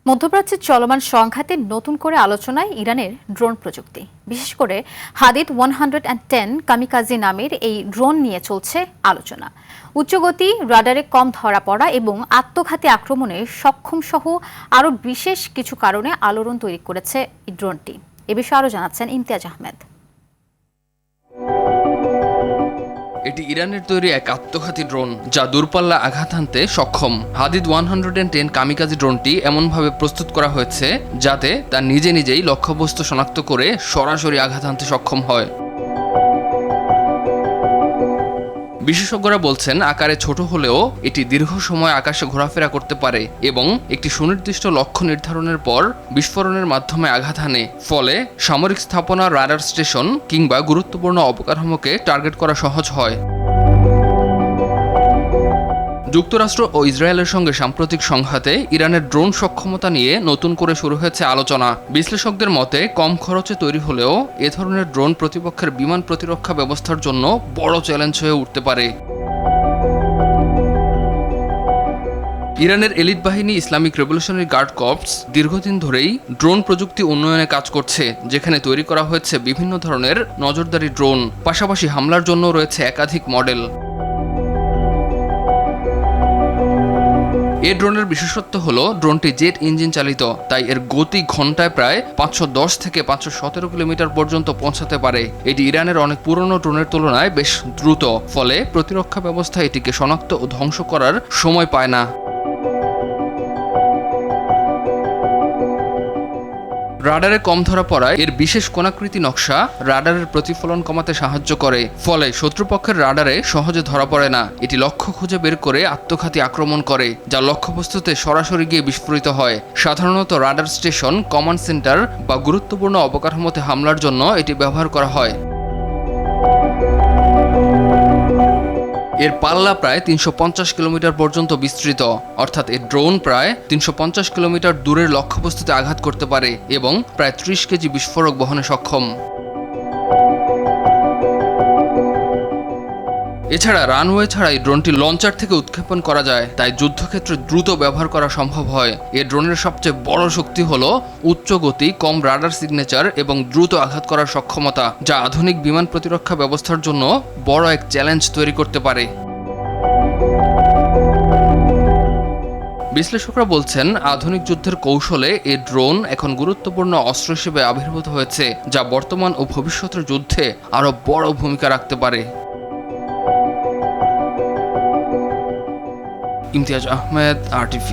মধ্যপ্রাচ্যের চলমান সংঘাতে নতুন করে আলোচনায় ইরানের ড্রোন প্রযুক্তি, বিশেষ করে হাদিদ 110 কামিকাজি নামের এই ড্রোন নিয়ে চলছে আলোচনা। উচ্চগতি, রাডারে কম ধরা পড়া এবং আত্মঘাতী আক্রমণে সক্ষম সহ আরও বিশেষ কিছু কারণে আলোড়ন তৈরি করেছে এই ড্রোনটি। এ বিষয়ে আরও জানাচ্ছেন ইমতিয়াজ আহমেদ। এটি ইরানের তৈরি এক আত্মঘাতী ড্রোন যা দূরপাল্লা আঘাত হানতে সক্ষম। হাদিদ 110 কামিকাজি ড্রোনটি এমনভাবে প্রস্তুত করা হয়েছে যাতে তা নিজেই লক্ষ্যবস্তু শনাক্ত করে সরাসরি আঘাত হানতে সক্ষম হয়। বিশেষজ্ঞরা বলছেন, আকারে ছোট হলেও এটি দীর্ঘ সময় আকাশে ঘোরাফেরা করতে পারে এবং একটি সুনির্দিষ্ট লক্ষ্য নির্ধারণের পর বিস্ফোরণের মাধ্যমে আঘাত হানে। ফলে সামরিক স্থাপনা, রাডার স্টেশন কিংবা গুরুত্বপূর্ণ অবকাঠামোকে টার্গেট করা সহজ হয়। যুক্তরাষ্ট্র ও ইসরায়েলের সঙ্গে সাম্প্রতিক সংঘাতে ইরানের ড্রোন সক্ষমতা নিয়ে নতুন করে শুরু হয়েছে আলোচনা। বিশ্লেষকদের মতে, কম খরচে তৈরি হলেও এ ধরনের ড্রোন প্রতিপক্ষের বিমান প্রতিরক্ষা ব্যবস্থার জন্য বড় চ্যালেঞ্জ হয়ে উঠতে পারে। ইরানের এলিট বাহিনী ইসলামিক রেভলিউশনারি গার্ড কর্পস দীর্ঘদিন ধরেই ড্রোন প্রযুক্তি উন্নয়নে কাজ করছে, যেখানে তৈরি করা হয়েছে বিভিন্ন ধরনের নজরদারি ড্রোন। পাশাপাশি হামলার জন্য রয়েছে একাধিক মডেল। এই ড্রোনের বিশেষত্ব হলো ড্রোনটি জেট ইঞ্জিন চালিত, তাই এর গতি ঘন্টায় প্রায় 510 থেকে 517 কিলোমিটার পর্যন্ত পৌঁছাতে পারে। এটি ইরানের অনেক পুরনো ড্রোনের তুলনায় বেশ দ্রুত, ফলে প্রতিরক্ষা ব্যবস্থা এটিকে শনাক্ত ও ধ্বংস করার সময় পায় না। রাডারে কম ধরা পড়ায় এর বিশেষ কোণাকৃতি নকশা রাডারের প্রতিফলন কমাতে সাহায্য করে, ফলে শত্রুপক্ষের রাডারে সহজে ধরা পড়ে না। এটি লক্ষ্য খুঁজে বের করে আত্মঘাতী আক্রমণ করে, যা লক্ষ্যবস্তুতে সরাসরি গিয়ে বিস্ফোরিত হয়। সাধারণত রাডার স্টেশন, কমান্ড সেন্টার বা গুরুত্বপূর্ণ অবকাঠামোতে হামলার জন্য এটি ব্যবহার করা হয়। এর পাল্লা প্রায় 350 কিলোমিটার পর্যন্ত বিস্তৃত, অর্থাৎ এর ড্রোন প্রায় 350 কিলোমিটার দূরের লক্ষ্যবস্তুতে আঘাত করতে পারে এবং প্রায় 30 কেজি বিস্ফোরক বহনে সক্ষম। এছাড়া রানওয়ে ছাড়াই ড্রোনটি লঞ্চার থেকে উৎক্ষেপণ করা যায়, তাই যুদ্ধক্ষেত্রে দ্রুত ব্যবহার করা সম্ভব হয়। এই ড্রোনের সবচেয়ে বড় শক্তি হলো উচ্চ গতি, কম রাডার সিগনেচার এবং দ্রুত আঘাত করার সক্ষমতা, যা আধুনিক বিমান প্রতিরক্ষা ব্যবস্থার জন্য বড় এক চ্যালেঞ্জ তৈরি করতে পারে। বিশ্লেষকরা বলছেন, আধুনিক যুদ্ধের কৌশলে এই ড্রোন এখন গুরুত্বপূর্ণ অস্ত্র হিসেবে আবির্ভূত হয়েছে, যা বর্তমান ও ভবিষ্যতের যুদ্ধে আরও বড় ভূমিকা রাখতে পারে। ইমতিয়াজ আহমেদ, RTV।